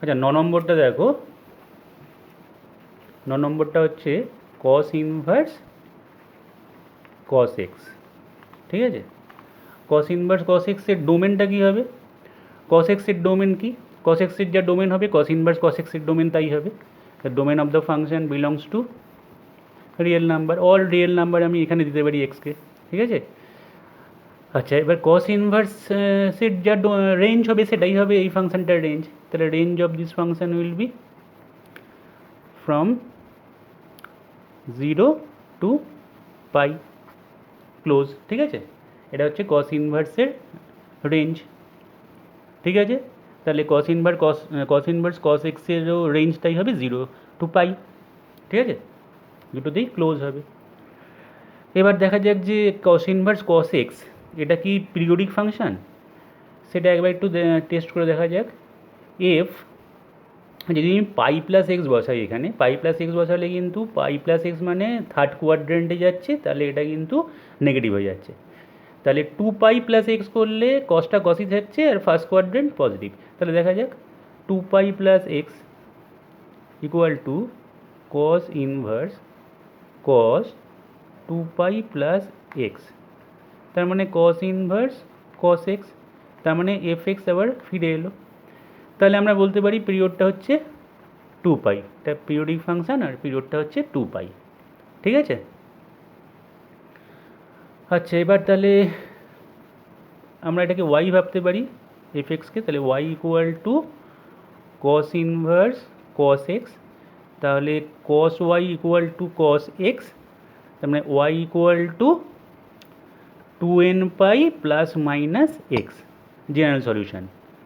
আচ্ছা 9 নম্বরটা দেখো, 9 নম্বরটা হচ্ছে কস ইনভার্স কস এক্স। ঠিক আছে, কস ইনভার্স কস এক্সের ডোমেনটা কী হবে? কস এক্সের ডোমেন কি? কস এক্সের যা ডোমেন হবে কস ইনভার্স কস এক্সের ডোমেন তাই হবে। The domain of the function belongs to real number, all real number আমি এখানে দিতে পারি এক্সকে। ঠিক আছে, আচ্ছা এবার কস ইনভার্সের যা রেঞ্জ হবে সেটাই হবে এই ফাংশনটার রেঞ্জ। তাহলে range of this function will be from 0 to pi close. ঠিক আছে, এটা হচ্ছে কস ইনভার্সের রেঞ্জ। ঠিক আছে, তাহলে কস ইনভার্স কস এক্সেরও রেঞ্জটাই হবে 0 টু পাই। ঠিক আছে, দুটোতেই ক্লোজ হবে। এবার দেখা যাক যে কস ইনভার্স কস এক্স এটা কি পিরিয়ডিক ফাংশন, সেটা একবার একটু টেস্ট করে দেখা যাক। এফ যদি আমি পাই প্লাস এক্স বসাই, এখানে পাই প্লাস এক্স বসালে কিন্তু পাই প্লাস এক্স মানে থার্ড কোয়াড্রেন্টে যাচ্ছে, তাহলে এটা কিন্তু নেগেটিভ হয়ে যাচ্ছে। তাহলে 2 পাই প্লাস এক্স করলে কসটা কসই থাকছে আর ফার্স্ট কোয়াড্রেন্ট পজিটিভ। তাহলে দেখা যাক 2 pi plus x equal to cos inverse cos 2 pi plus x, তার মানে কস ইনভার্স কস এক্স, তার মানে এফ এক্স আবার ফিরে এলো। তাহলে আমরা বলতে পারি পিরিয়ডটা হচ্ছে 2 পাই, এটা পিরিয়ডিক ফাংশান আর পিরিয়ডটা হচ্ছে 2 পাই। ঠিক আছে, আচ্ছা এবার তাহলে আমরা এটাকে ওয়াই ভাবতে পারি এফ এক্সকে, তাহলে y equal to cos inverse cos x, তাহলে cos y equal to cos x, তার মানে y equal to 2n pi plus minus x, general solution,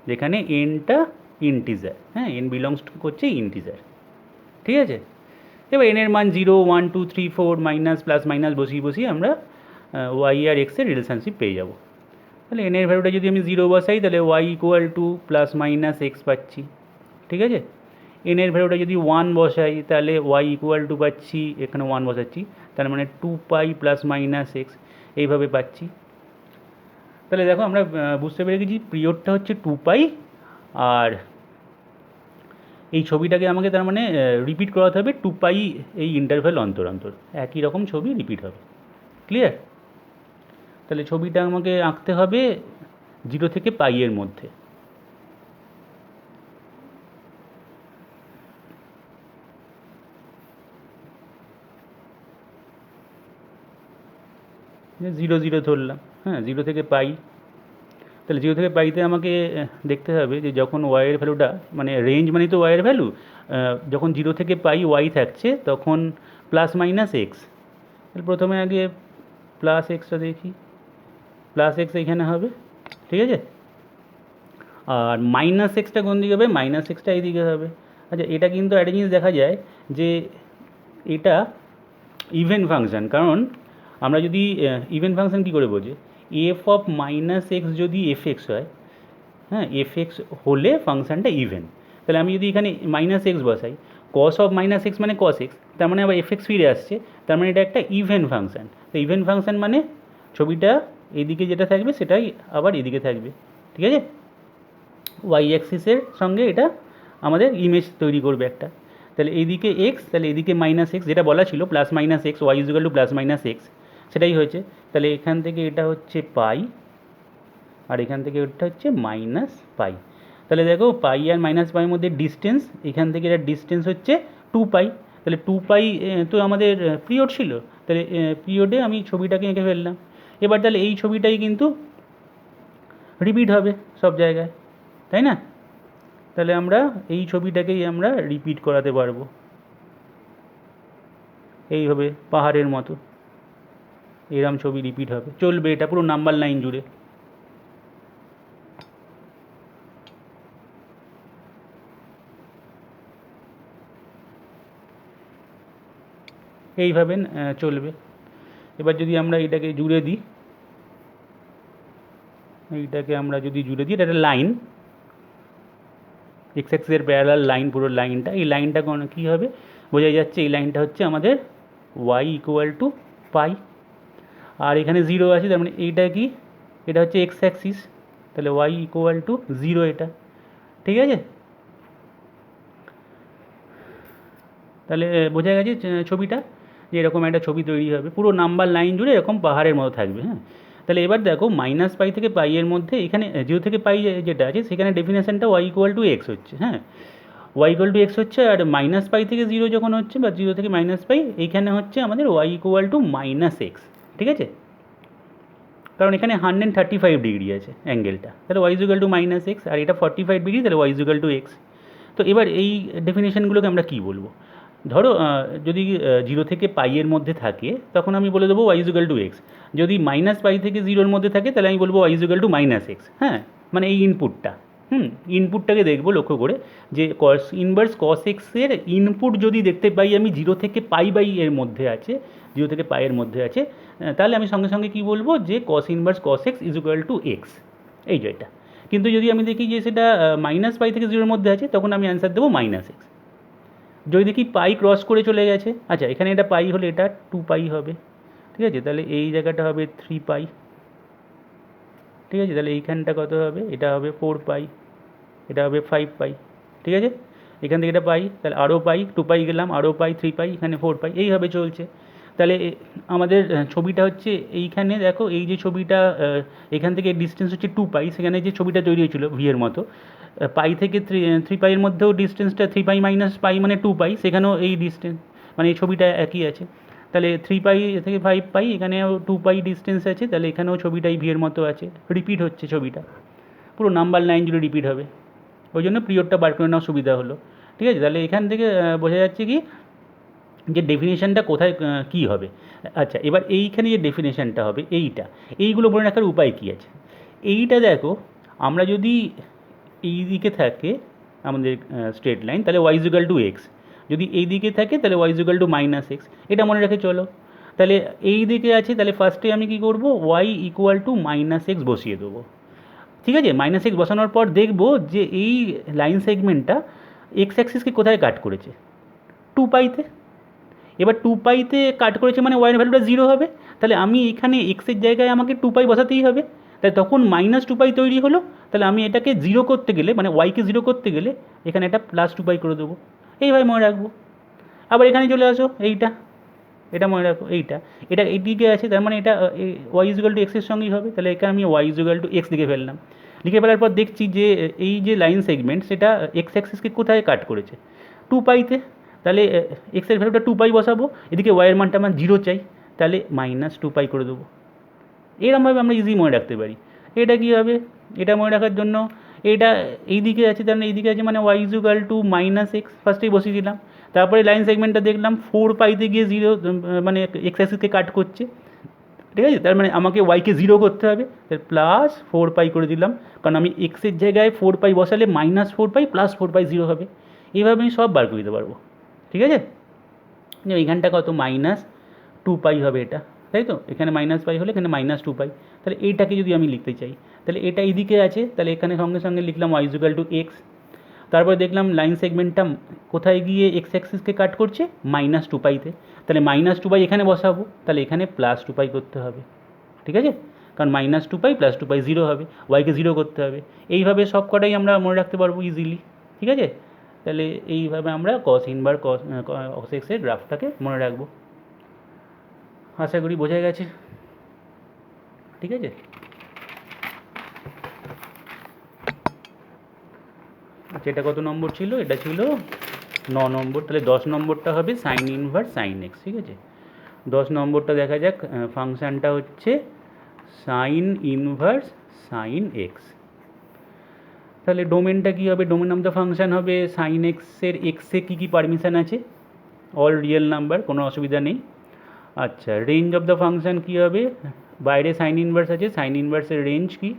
যেখানে এনটা ইন্টিজার, হ্যাঁ এন বিলংস টু করছে ইন্টিজার। ঠিক আছে, এবার এনের মান 0 1 2 3 4 মাইনাস প্লাস মাইনাস বসিয়ে আমরা ওয়াই আর এক্সের রিলেশনশিপ পেয়ে যাব। তাহলে এনের ভ্যালুটা যদি আমি 0 বসাই তাহলে y equal to plus minus x পাচ্ছি। ঠিক আছে, এনের ভ্যালুটা যদি 1 বসাই তাহলে ওয়াই ইকুয়াল টু পাচ্ছি, এখানে 1 বসাচ্ছি, তার মানে 2 পাই প্লাস মাইনাস এক্স এইভাবে পাচ্ছি। তাহলে দেখো আমরা বুঝতে পেরে গেছি পিরিয়ডটা হচ্ছে 2 পাই, আর এই ছবিটাকে আমাকে তার মানে রিপিট করাতে হবে 2 পাই এই ইন্টারভ্যাল অন্তর অন্তর, একই রকম ছবি রিপিট হবে। ক্লিয়ার? তাহলে ছবিটা আমাকে আঁকতে হবে 0 থেকে পাই এর মধ্যে। জিরো জিরো ধরলাম, হ্যাঁ 0 থেকে পাই। তাহলে 0 থেকে পাইতে আমাকে দেখতে হবে যে যখন ওয়াইয়ের ভ্যালুটা মানে রেঞ্জ মানে তো ওয়াইয়ের ভ্যালু, যখন 0 থেকে পাই ওয়াই থাকছে তখন প্লাস মাইনাস এক্স। তাহলে প্রথমে আগে প্লাস এক্সটা দেখি, প্লাস এক্স এখানে হবে। ঠিক আছে, আর মাইনাস এক্সটা কোন দিকে হবে? মাইনাস এক্সটা এই দিকে হবে। আচ্ছা এটা কিন্তু একটা জিনিস দেখা যায় যে এটা ইভেন ফাংশন, কারণ আমরা যদি ইভেন ফাংশন কী করে বোঝে, এফ অফ মাইনাস এক্স যদি এফ এক্স হয়, হ্যাঁ এফ এক্স হলে ফাংশানটা ইভেন। তাহলে আমি যদি এখানে মাইনাস এক্স বসাই, কস অফ মাইনাস এক্স মানে কস এক্স, তার মানে আবার এফ এক্স ফিরে আসছে, তার মানে এটা একটা ইভেন ফাংশান। তো ইভেন ফাংশান মানে ছবিটা এইদিকে যেটা থাকবে সেটাই আবার এদিকে থাকবে। ঠিক আছে, ওয়াই অ্যাক্সিসের সঙ্গে এটা আমাদের ইমেজ তৈরি করবে একটা। তাহলে এইদিকে এক্স, তাহলে এদিকে মাইনাস এক্স, যেটা বলা ছিল plus minus x y is equal to plus minus x, সেটাই হয়েছে। তাহলে এখান থেকে এটা হচ্ছে পাই আর এখান থেকে এটা হচ্ছে মাইনাস পাই। তাহলে দেখো পাই আর মাইনাস পাইয়ের মধ্যে ডিস্টেন্স, এখান থেকে এটা ডিস্টেন্স হচ্ছে 2 পাই। তাহলে 2 পাই তো আমাদের পিরিয়ড ছিল, তাহলে পিরিয়ডে আমি ছবিটাকে এঁকে ফেললাম। এবার তাহলে এই ছবিটাই কিন্তু রিপিট হবে সব জায়গায়, তাই না? তাহলে আমরা এই ছবিটাকেই আমরা রিপিট করাতে পারবো এইভাবে পাহাড়ের মতো, এরম ছবি রিপিট হবে, চলবে এটা পুরো নাম্বার লাইন জুড়ে। এইভাবে চলবে। এবার যদি আমরা এটাকে জুড়ে দিই, এইটাকে আমরা যদি জুড়ে দিই, এটা একটা লাইন, এক্স এক্সের প্যারালাল লাইন, পুরো লাইনটা, এই লাইনটা কী হবে বোঝাই যাচ্ছে, এই লাইনটা হচ্ছে আমাদের ওয়াই ইকুয়াল টু পাই, আর এখানে 0 আছে, তার মানে এইটা কি, এটা হচ্ছে এক্স অ্যাক্সিস, তাহলে ওয়াই ইকুয়াল টু 0 এটা। ঠিক আছে, তাহলে বোঝা গেছে ছবিটা, যে এরকম একটা ছবি তৈরি হবে, পুরো নাম্বার লাইন জুড়ে এরকম পাহাড়ের মতো থাকবে। হ্যাঁ, তাহলে এবার দেখো মাইনাস পাই থেকে পাই এর মধ্যে এখানে জিরো থেকে পাই যেটা আছে সেখানে ডেফিনেশনটা ওয়াই ইকুয়াল টু এক্স হচ্ছে। হ্যাঁ, ওয়াই ইকুয়াল টু এক্স হচ্ছে, আর মাইনাস পাই থেকে জিরো যখন হচ্ছে বা জিরো থেকে মাইনাস পাই এইখানে হচ্ছে আমাদের y equal to minus x. ঠিক আছে, কারণ এখানে 135 ডিগ্রি আছে অ্যাঙ্গেলটা, তাহলে y equal to minus x, আর এটা 45 ডিগ্রি, তাহলে ওয়াই ইকুয়াল টু এক্স। তো এবার এই ডেফিনেশনগুলোকে আমরা কী বলবো? ধরো যদি জিরো থেকে পাইয়ের মধ্যে থাকে তখন আমি বলে দেবো ওয়াই ইকুয়াল টু এক্স। যদি মাইনাস পাই থেকে জিরোর মধ্যে থাকে তাহলে আমি বলবো y equal to minus x. হ্যাঁ, মানে এই ইনপুটটা, ইনপুটটাকে দেখবো লক্ষ্য করে, যে কস ইনভার্স কস এক্সের ইনপুট যদি দেখতে পাই আমি জিরো থেকে পাই বাই এর মধ্যে আছে, জিরো থেকে পাইয়ের মধ্যে আছে, তাহলে আমি সঙ্গে সঙ্গে কী বলবো, যে কস inverse cos x is equal to x, এই যে এটা। কিন্তু যদি আমি দেখি যে সেটা মাইনাস পাই থেকে জিরোর মধ্যে আছে তখন আমি অ্যান্সার দেবো মাইনাস এক্স। যদি দেখি পাই ক্রস করে চলে গেছে, আচ্ছা এখানে এটা পাই হলে এটা 2 পাই হবে। ঠিক আছে, তাহলে এই জায়গাটা হবে 3 পাই। ঠিক আছে, তাহলে এইখানটা কত হবে, এটা হবে 4 পাই, এটা হবে 5 পাই। ঠিক আছে, এখান থেকে এটা পাই, তাহলে আরও পাই, 2 পাই গেলাম, আরও পাই 3 পাই, এখানে 4 পাই, এইভাবে চলছে। তাহলে আমাদের ছবিটা হচ্ছে এইখানে দেখো, এই যে ছবিটা এখান থেকে ডিস্টেন্স হচ্ছে 2 পাই, সেখানে যে ছবিটা তৈরি হয়েছিল ভি এর মতো, পাই থেকে 3 পাইয়ের মধ্যেও ডিস্টেন্সটা 3 পাই মাইনাস পাই মানে 2 পাই, সেখানেও এই ডিস্টেন্স মানে এই ছবিটা একই আছে। তাহলে 3 পাই থেকে 5 পাই, এখানেও 2 পাই ডিস্টেন্স আছে, তাহলে এখানেও ছবিটাই ভি এর মতো আছে, রিপিট হচ্ছে ছবিটা, পুরো নাম্বার লাইন জুড়ে রিপিট হবে। ওই জন্য পিরিয়ডটা বার করে নেওয়া সুবিধা হলো। ঠিক আছে, তাহলে এখান থেকে বোঝা যাচ্ছে কি যে ডেফিনেশনটা কোথায় কী হবে। আচ্ছা, এবার এইখানে যে ডেফিনেশনটা হবে এইগুলো মনে রাখার উপায় কী আছে? এইটা দেখো, আমরা যদি এই দিকে থাকে আমাদের স্ট্রেট লাইন, তাহলে ওয়াই ইকুয়াল টু এক্স, যদি এই দিকে থাকে তাহলে y equal to minus x, এটা মনে রেখে চলো। তাহলে এই দিকে আছে, তাহলে ফার্স্টে আমি কী করবো, y equal to minus x বসিয়ে দেবো। ঠিক আছে, মাইনাস এক্স বসানোর পর দেখবো যে এই লাইন সেগমেন্টটা এক্স অ্যাক্সিসকে কোথায় কাট করেছে, 2 পাইতে। এবার 2 পাইতে কাট করেছে মানে ওয়াইয়ের ভ্যালুটা জিরো হবে, তাহলে আমি এখানে এক্সের জায়গায় আমাকে 2 পাই বসাতেই হবে, তাই তখন মাইনাস 2 পাই তৈরি হলো। তাহলে আমি এটাকে জিরো করতে গেলে, মানে ওয়াইকে জিরো করতে গেলে এখানে এটা প্লাস 2 পাই করে দেবো, এইভাবে মনে রাখবো। আবার এখানে চলে আসো, এটা মনে রাখো, এটা এইদিকে আছে, তার মানে এটা ওয়াই ইকুয়াল টু এক্সের সঙ্গেই হবে, তাহলে এখানে আমি ওয়াই ইকুয়াল টু এক্স লিখে ফেললাম। লিখে ফেলার পর দেখছি যে এই যে লাইন সেগমেন্ট সেটা এক্স অ্যাক্সিসকে কোথায় কাট করেছে, 2 পাইতে। তাহলে এক্সের ভ্যালুটা 2 পাই বসাবো, এদিকে ওয়াইয়ের মানটা আমার জিরো চাই, তাহলে মাইনাস 2 পাই করে দেবো। এরমভাবে আমরা ইজি মনে রাখতে পারি। এটা কী হবে, এটা মনে রাখার জন্য এটা এই দিকে আছে, তার মানে এই দিকে আছে মানে y equal to minus x ফার্স্টেই বসিয়ে দিলাম। তারপরে লাইন সেগমেন্টটা দেখলাম 4 পাইতে গিয়ে জিরো, মানে এক্স অ্যাক্সিসকে কাট করছে। ঠিক আছে, তার মানে আমাকে ওয়াইকে জিরো করতে হবে, তাহলে প্লাস 4 পাই করে দিলাম, কারণ আমি এক্সের জায়গায় 4 পাই বসালে মাইনাস 4 পাই প্লাস 4 পাই জিরো হবে। এইভাবে আমি সব বার করে দিতে পারবো। ঠিক আছে, এইখানটা কত, মাইনাস 2 পাই হবে এটা, তাই তো, এখানে মাইনাস পাই হলে এখানে মাইনাস 2 পাই। তাহলে এইটাকে যদি আমি লিখতে চাই, তাহলে এটা এইদিকে আছে, তাহলে এখানে সঙ্গে সঙ্গে লিখলাম ওয়াই ইকুয়াল টু এক্স। তারপরে দেখলাম লাইন সেগমেন্টটা কোথায় গিয়ে এক্স অ্যাক্সিসকে কাট করছে, মাইনাস 2 পাইতে, তাহলে মাইনাস 2 পাই এখানে বসাবো, তাহলে এখানে প্লাস 2 পাই করতে হবে। ঠিক আছে, কারণ মাইনাস 2 পাই প্লাস 2 পাই জিরো হবে, ওয়াইকে জিরো করতে হবে। এইভাবে সব কটাই আমরা মনে রাখতে পারবো ইজিলি। ঠিক আছে, তাহলে এইভাবে আমরা কস ইনভার্স কস এক্সের গ্রাফটাকে মনে রাখবো। আশা করি বোঝা গেছে। ঠিক আছে, আচ্ছা এটা কত নম্বর ছিল, এটা ছিল 9 নম্বর। তাহলে 10 নম্বরটা হবে সাইন ইনভার্স সাইন এক্স। ঠিক আছে, 10 নম্বরটা দেখা যাক, ফাংশানটা হচ্ছে সাইন ইনভার্স সাইন এক্স। তাহলে ডোমেনটা কী হবে, ডোমেন অফ দ্য ফাংশান হবে সাইন এক্সের এক্সে কী কী পারমিশন আছে, অল রিয়েল নাম্বার, কোনো অসুবিধা নেই। আচ্ছা, রেঞ্জ অফ দ্য ফাংশান কী হবে, বাইরে সাইন ইনভার্স আছে, সাইন ইনভার্সের রেঞ্জ কি,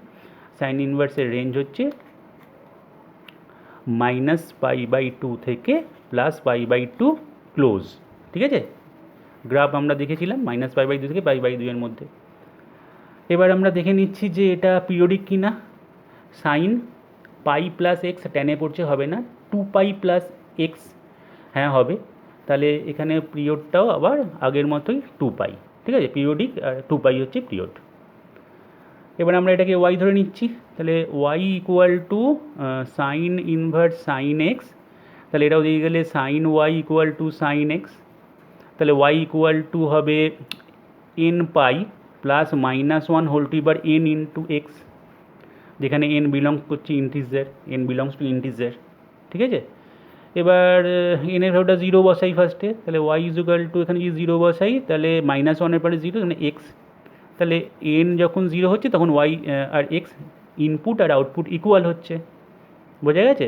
সাইন ইনভার্সের রেঞ্জ হচ্ছে -π/2 থেকে +π/2 ক্লোজ। ঠিক আছে, গ্রাফ আমরা দেখেছিলাম -π/2 থেকে π/2 এর মধ্যে। এবার আমরা দেখে নিচ্ছি যে এটা পিরিয়ডিক কি না। সাইন পাই প্লাস এক্স টেনে পড়ছে, হবে না, 2 পাই প্লাস এক্স হ্যাঁ হবে, তাহলে এখানে পিরিয়ডটাও আবার আগের মতোই 2 পাই। ঠিক আছে, পিরিয়ডিক আর 2 পাই হচ্ছে পিরিয়ড। এবার আমরা এটাকে ওয়াই ধরে নিচ্ছি, তাহলে y equal to sine inverse sine x তাহলে এটাও দিয়ে গেলে sine y equal to sine x, তাহলে ওয়াই ইকুয়াল টু হবে n pi plus -1 whole to এবার এন ইন্টু এক্স, যেখানে এন বিলংস করছে integer, n belongs to integer, ঠিক আছে। এবার এনের ভ্যালুটা 0 বসাই ফার্স্টে, তাহলে ওয়াই ইজুকাল টু এখানে যদি 0 বসাই তাহলে -1-এর পরে 0 মানে এক্স, তাহলে এন যখন 0 হচ্ছে তখন ওয়াই আর এক্স ইনপুট আর আউটপুট ইকুয়াল হচ্ছে, বোঝা গেছে।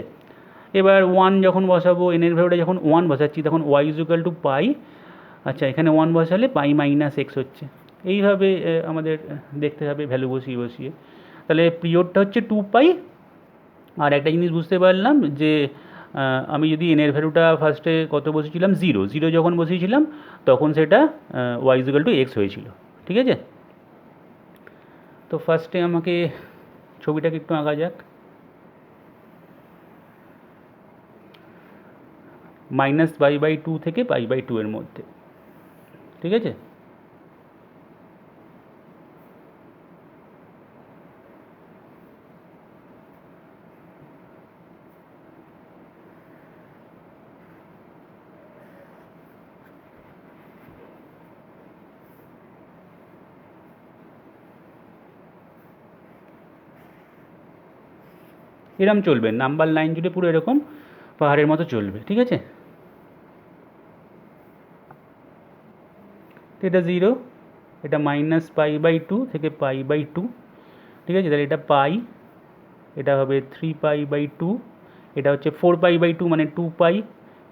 এবার 1 যখন বসাবো, এনের ভ্যালুটা যখন 1 বসাচ্ছি তখন ওয়াই ইজুকাল টু পাই, আচ্ছা এখানে 1 বসালে পাই মাইনাস এক্স হচ্ছে। এইভাবে আমাদের দেখতে হবে ভ্যালু বসিয়ে বসিয়ে। তাহলে পিরিয়ডটা হচ্ছে 2 পাই। আর একটা জিনিস বুঝতে পারলাম যে আমি যদি এনের ভ্যালুটা ফার্স্টে কত বসেছিলাম, 0 যখন বসিয়েছিলাম তখন সেটা ওয়াই ইজুকাল টু এক্স হয়েছিল, ঠিক আছে। তো ফার্স্টে আমাকে ছবিটাকে একটু আঁকা যাক। -π/2 থেকে π/2 এর মধ্যে, ঠিক আছে। এরম চলবে, নাম্বার লাইন জুড়ে পুরো এরকম পাহাড়ের মতো চলবে, ঠিক আছে। তো এটা 0, এটা -π/2 থেকে π/2, ঠিক আছে। তাহলে এটা পাই, এটা হবে 3π/2, এটা হচ্ছে 4π/2 মানে 2 পাই,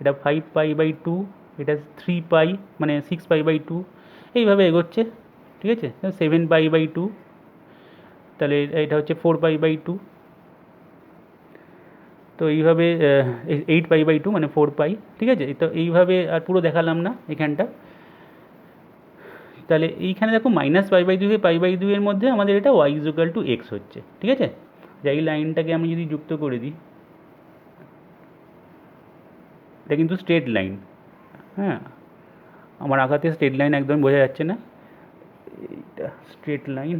এটা 5π/2, এটা 3 পাই মানে 6π/2, এইভাবে এগোচ্ছে, ঠিক আছে। 7π/2, তাহলে এটা হচ্ছে 4π/2, তো এইভাবে 8π/2 মানে 4 পাই, ঠিক আছে। তো এইভাবে আর পুরো দেখালাম না এখানটা। তাহলে এইখানে দেখো -π/2 থেকে π/2 এর মধ্যে আমাদের এটা ওয়াই ইজুকাল টু এক্স হচ্ছে, ঠিক আছে। যে এই লাইনটাকে আমি যদি যুক্ত করে দিই, এটা কিন্তু স্ট্রেট লাইন, হ্যাঁ আমার আঁকাতে স্ট্রেট লাইন একদম বোঝা যাচ্ছে না, এইটা স্ট্রেট লাইন,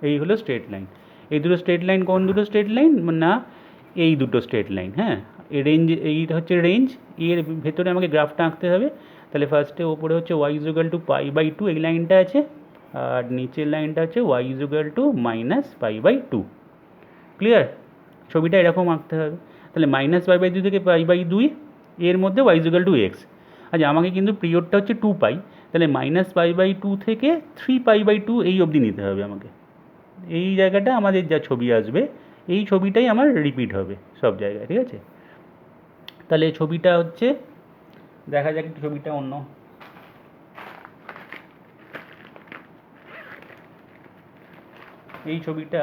এই হলো স্ট্রেট লাইন। এই দুটো স্ট্রেট লাইন কোন দুটো স্ট্রেট লাইন না, এই দুটো স্ট্রেট লাইন, হ্যাঁ। এই রেঞ্জ, এইটা হচ্ছে রেঞ্জ, এর ভেতরে আমাকে গ্রাফটা আঁকতে হবে। তাহলে ফার্স্টে ওপরে হচ্ছে ওয়াই ইজুকাল টু π/2 এই লাইনটা আছে, আর নিচের লাইনটা হচ্ছে ওয়াই ইজুকাল টু -π/2, ক্লিয়ার। ছবিটা এরকম আঁকতে হবে। তাহলে -π/2 থেকে π/2 এর মধ্যে ওয়াই ইজুকাল টু এক্স। আচ্ছা আমাকে কিন্তু পিরিয়ডটা হচ্ছে 2 পাই, তাহলে -π/2 থেকে 3π/2 এই অবধি নিতে হবে আমাকে। এই জায়গাটা আমাদের যা ছবি আসবে এই ছবিটাই আমার রিপিট হবে সব জায়গায়, ঠিক আছে। তাহলে ছবিটা হচ্ছে, দেখা যাক একটু ছবিটা অন্য, এই ছবিটা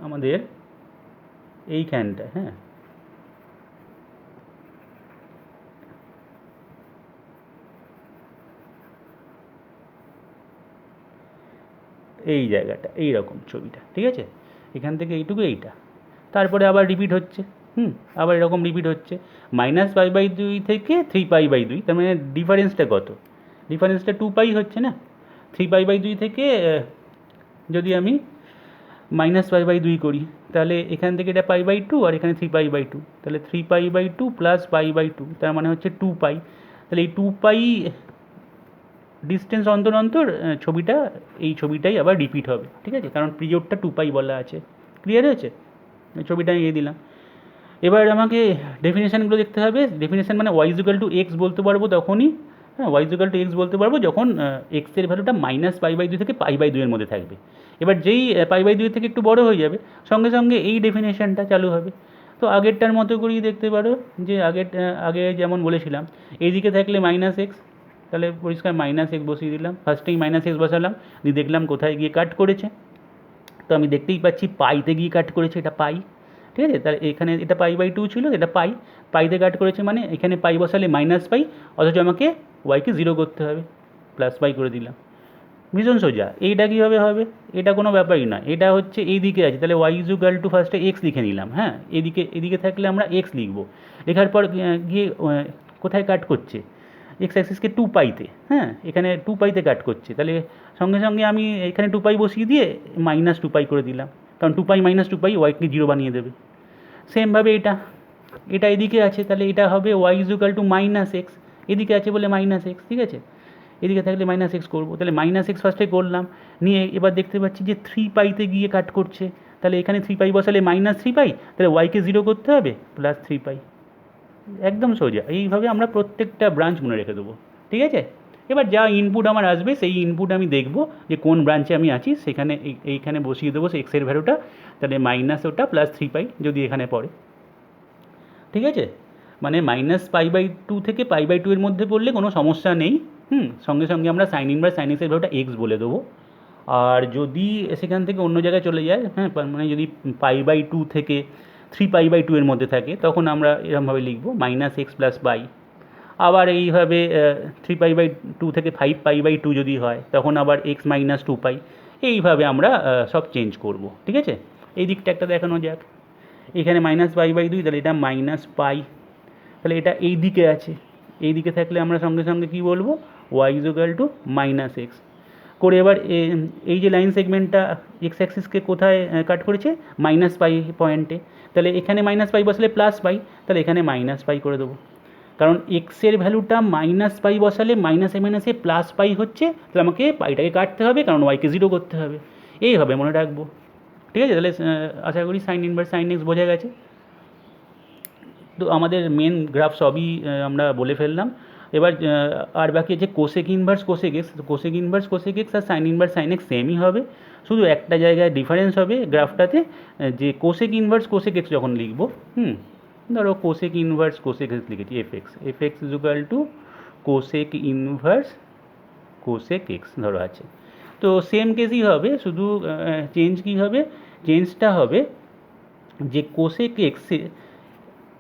আমাদের এইখানটা, হ্যাঁ এই জায়গাটা এইরকম ছবিটা, ঠিক আছে। এখান থেকে এইটুকু এইটা, তারপরে আবার রিপিট হচ্ছে, আবার এরকম রিপিট হচ্ছে -π/2 থেকে 3π/2, তার মানে ডিফারেন্সটা কত, ডিফারেন্সটা 2 পাই হচ্ছে না। 3π/2 থেকে যদি আমি -π/2 করি তাহলে এখান থেকে এটা π/2 আর এখানে 3π/2, তাহলে 3π/2 প্লাস π/2 তার মানে হচ্ছে 2 পাই। তাহলে এই 2 পাই ডিস্টেন্স অন্তর অন্তর ছবিটা, এই ছবিটাই আবার রিপিট হবে, ঠিক আছে, কারণ পিরিয়ডটা 2 পাই বলা আছে, ক্লিয়ার হয়েছে। এই ছবিটা এগিয়ে দিলাম। এবার আমাকে ডেফিনেশানগুলো দেখতে হবে। ডেফিনেশান মানে ওয়াই ইজুকাল টু এক্স বলতে পারবো তখনই, হ্যাঁ ওয়াই ইজুকাল টু এক্স বলতে পারবো যখন এক্সের ভ্যালুটা -π/2 থেকে π/2 এর মধ্যে থাকবে। এবার যেই π/2 থেকে একটু বড় হয়ে যাবে সঙ্গে সঙ্গে এই ডেফিনেশানটা চালু হবে। তো আগেরটার মতো করেই দেখতে পারো, যে আগে যেমন বলেছিলাম এইদিকে থাকলে -x, তাহলে পরিষ্কার -x বসিয়ে দিলাম, ফার্স্টেই -x বসালাম, দিয়ে দেখলাম কোথায় গিয়ে কাট করেছে। তো আমি দেখতেই পাচ্ছি পাইতে গিয়ে কাট করেছে, এটা পাই, ঠিক আছে। তাহলে এখানে এটা π/2 ছিল, এটা পাইতে কাট করেছে, মানে এখানে পাই বসালে -পাই, অথচ আমাকে ওয়াইকে 0 করতে হবে, +পাই করে দিলাম, ভীষণ সোজা। এইটা কীভাবে হবে, এটা কোনো ব্যাপারই না, এটা হচ্ছে এই দিকে আছে, তাহলে ওয়াই ইজুকাল টু ফার্স্টে এক্স লিখে নিলাম, হ্যাঁ এদিকে থাকলে আমরা এক্স লিখবো, লেখার পর গিয়ে কোথায় কাট করছে, এক্স অ্যাক্সিসকে 2 পাইতে, হ্যাঁ এখানে 2 পাইতে কাট করছে, তাহলে সঙ্গে সঙ্গে আমি এখানে 2 পাই বসিয়ে দিয়ে -2 পাই করে দিলাম, কারণ 2 পাই -2 পাই ওয়াইকে 0 বানিয়ে দেবে। সেমভাবে এটা এটা এদিকে আছে, তাহলে এটা হবে y is equal to minus x, এদিকে আছে বলে মাইনাস এক্স, ঠিক আছে, এদিকে থাকলে মাইনাস এক্স করবো, তাহলে মাইনাস এক্স ফার্স্টে করলাম, নিয়ে এবার দেখতে পাচ্ছি যে 3 পাইতে গিয়ে কাট করছে, তাহলে এখানে 3 পাই বসালে মাইনাস 3 পাই, তাহলে ওয়াইকে 0 করতে হবে, প্লাস 3 পাই, একদম সোজা। এইভাবে আমরা প্রত্যেকটা ব্রাঞ্চ মনে রেখে দেবো, ঠিক আছে। এবার যা ইনপুট আমার আসবে সেই ইনপুট আমি দেখব যে কোন ব্রাঞ্চে আমি আছি, সেখানে এইখানে বসিয়ে দেবো সেই এক্সের ভ্যালুটা, তাহলে মাইনাস ওটা প্লাস 3 পাই যদি এখানে পড়ে, ঠিক আছে। মানে -π/2 থেকে π/2 এর মধ্যে পড়লে কোনো সমস্যা নেই, সঙ্গে সঙ্গে আমরা সাইন ইনভার্স সাইন এক্সের ভ্যালুটা এক্স বলে দেবো। আর যদি সেখান থেকে অন্য জায়গায় চলে যায়, হ্যাঁ, মানে যদি π/2 থেকে 3π/2 এর মধ্যে থাকে, তখন আমরা এরকমভাবে লিখব -x + পাই। আবার এইভাবে 3π/2 থেকে 5π/2 যদি হয়, তখন আবার x - 2π। এইভাবে আমরা সব চেঞ্জ করব, ঠিক আছে। এই দিকটা একটা দেখানো যাক, এখানে -π/2, তাহলে এটা -π, তাহলে এটা এই দিকে আছে, এই দিকে থাকলে আমরা সঙ্গে সঙ্গে কী বলবো, y = -x করে। এবার এই যে লাইন সেগমেন্টটা এক্স অ্যাক্সিসকে কোথায় কাট করেছে, -π পয়েন্টে, তাহলে এখানে -π বসালে +π, তাহলে এখানে -π করে দেবো, কারণ এক্সের ভ্যালুটা -π বসালে মাইনাসে মাইনাসে +π হচ্ছে, তাহলে আমাকে পাইটাকে কাটতে হবে, কারণ ওয়াইকে 0 করতে হবে। এইভাবে মনে রাখবো, ঠিক আছে। তাহলে আশা করি সাইন ইনভার্স সাইন এক্স বোঝা গেছে। তো আমাদের মেন গ্রাফ সবই আমরা বলে ফেললাম। এবার আর বাকি আছে cosec inverse cosec x. Cosec inverse cosec x আর সাইন ইনভার্স সাইন এক্স সেমই হবে, শুধু একটা জায়গায় ডিফারেন্স হবে গ্রাফটাতে, যে কোসেক ইনভার্স কোসেক এক্স যখন লিখবো, ধরো কোসেক ইনভার্স কোসেক এক্স লিখেছি, F x equal two cosec inverse cosec x ধরো আছে। তো সেম কেসই হবে, শুধু চেঞ্জ কী হবে, চেঞ্জটা হবে যে কোসেক এক্সে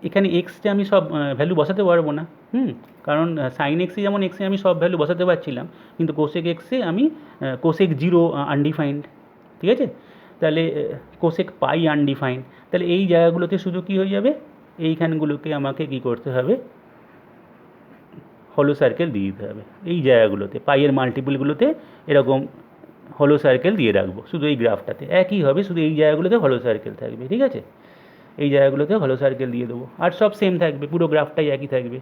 এখানে এক্সে আমি সব ভ্যালু বসাতে পারবো না, কারণ সাইন এক্সে যেমন এক্সে আমি সব ভ্যালু বসাতে পারছিলাম, কিন্তু কোসেক এক্সে আমি কোসেক 0 আনডিফাইন্ড, ঠিক আছে। তাহলে কোসেক পাই আনডিফাইন্ড, তাহলে এই জায়গাগুলোতে শুধু কী হয়ে যাবে, এইখানগুলোকে আমাকে কী করতে হবে, হলো সার্কেল দিয়ে দিতে হবে, এই জায়গাগুলোতে পাইয়ের মাল্টিপলগুলোতে এরকম হলো সার্কেল দিয়ে রাখবো, শুধু এই গ্রাফটাতে একই হবে, শুধু এই জায়গাগুলোতে হলো সার্কেল থাকবে, ঠিক আছে। এই জায়গাগুলোতে হলো সার্কেল দিয়ে দেবো, আর সব সেম থাকবে, পুরো গ্রাফটাই একই থাকবে।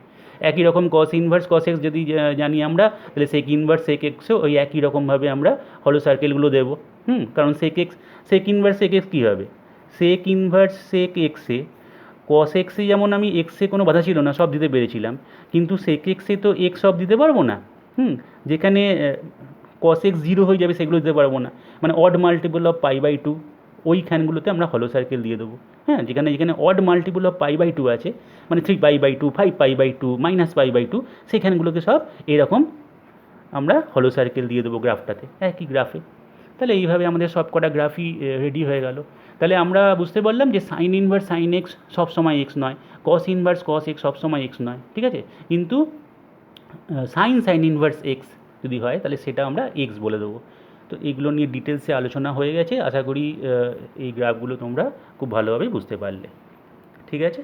একই রকম কস ইনভার্স কস এক্স যদি জানি আমরা, তাহলে সেক ইনভার্স সেক এক্সও ওই একই রকমভাবে আমরা হলো সার্কেলগুলো দেবো, কারণ সেক ইনভার্স সেক এক্স কী হবে, সেক ইনভার্স সেক এক্সে কস এক্সে যেমন আমি এক্সে কোনো বাধা ছিল না, সব দিতে পেরেছিলাম, কিন্তু সেক এক্সে তো এক্স সব দিতে পারবো না, যেখানে কস এক্স 0 হয়ে যাবে সেগুলো দিতে পারবো না, মানে অড মাল্টিপল অফ π/2 ওইখানগুলোতে আমরা হলো সার্কেল দিয়ে দেবো, হ্যাঁ, যেখানে যেখানে অড মাল্টিপল অফ π/2 আছে, মানে 3π/2 5π/2 -π/2, সেখানগুলোকে সব এরকম আমরা হলো সার্কেল দিয়ে দেবো গ্রাফটাতে, একই গ্রাফে। তাহলে এইভাবে আমাদের সব কটা গ্রাফই রেডি হয়ে গেল। তাহলে আমরা বুঝতে পারলাম যে সাইন ইনভার্স সাইন এক্স সবসময় এক্স নয়, কস ইনভার্স কস এক্স সবসময় এক্স নয়, ঠিক আছে, কিন্তু সাইন ইনভার্স এক্স যদি হয় তাহলে সেটা আমরা এক্স বলে দেবো। তো এগুলো নিয়ে ডিটেলসে আলোচনা হয়ে গেছে, আশা করি এই গ্রাফগুলো তোমরা খুব ভালোভাবে বুঝতে পারলে, ঠিক আছে।